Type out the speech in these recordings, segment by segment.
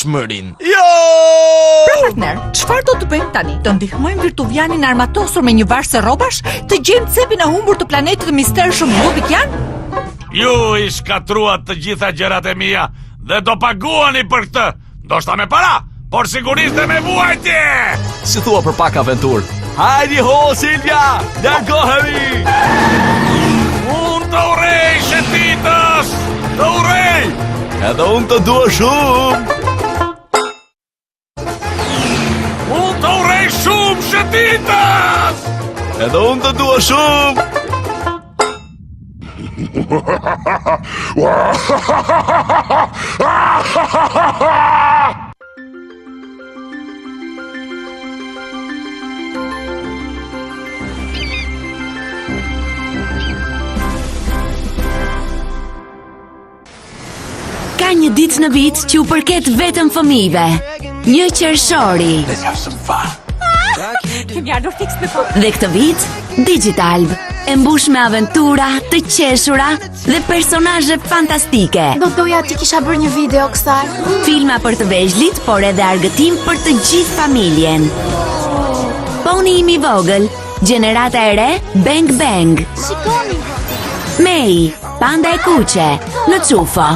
dëshmërin. Jo! Pra partner, çfarë do të bëjmë tani? Të ndihmojmë Virtuvianin armatosur me një varsë rrobash, të gjejmë cepin e humbur të planetit të mistershëm Rubikian? Ju i shkatruat të gjitha gjërat e mia dhe do paguani për këtë. Ndoshta me para, por sigurisht e me vuajtje. Si thua për pak aventur. Hajde ho, Silvia! Largohemi! Unë të urej, shetitës! Të urej! Edhe unë të dua shumë! Unë të urej shumë, shetitës! Edhe unë të dua shumë! Ka një ditë në vit që u përket vetëm fëmijëve. Një qershori. Kemi ardhur fiks në kohë. Dhe këtë vit, Digitalb e mbush me aventura, të qeshura dhe personazhe fantastike. Do doja ti kisha bërë një video kësaj. Filma për të vegjëlit, por edhe argëtim për të gjithë familjen. Poni im i vogël, gjenerata e re, Bang Bang. Shikoni. Mei, panda e kuqe, në Çufo.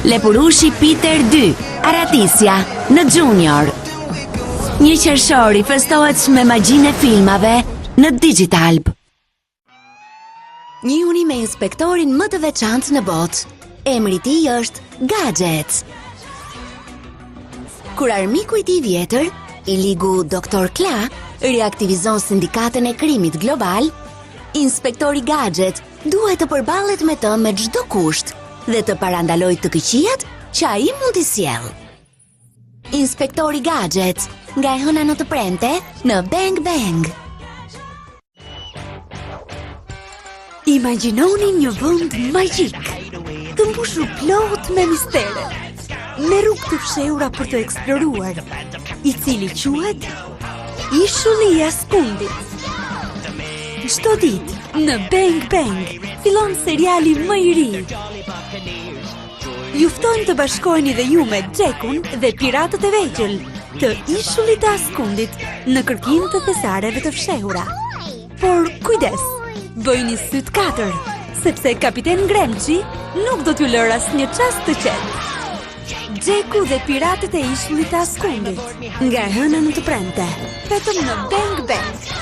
Lepurushi Peter 2, Aratisja, në Junior. Një qershori festohet me magjinë e filmave në Digitalb. Një uni me inspektorin më të veçantë në botë. Emri i tij është Gadget. Kur armiku i tij vjetër, i ligu Dr. Kla, reaktivizon sindikatën e krimit global, inspektori Gadget duhet të përballet me të me çdo kusht dhe të parandalojë të këqijat që ai mund t'i sjellë. Inspektori Gadget, nga e hëna në të premte në Bang Bang. Imagjinoni një vend magjik, të mbushur plot me mistere, me rrugë të fshehura për të eksploruar, i cili quhet Ishulli i Askundit. Çdo ditë në Bang Bang fillon seriali më i ri. Ju ftojmë të bashkoheni dhe ju me Xhekun dhe piratët e vegjël të Ishullit të Askundit në kërkim të thesareve të fshehura. Por kujdes, bëjni syt katër, sepse kapiten Gremçi nuk do t'ju lër asnjë çast të qetë. Xheku dhe piratët e Ishullit të Askundit, nga e hëna në të premte, vetëm në Bang Bang.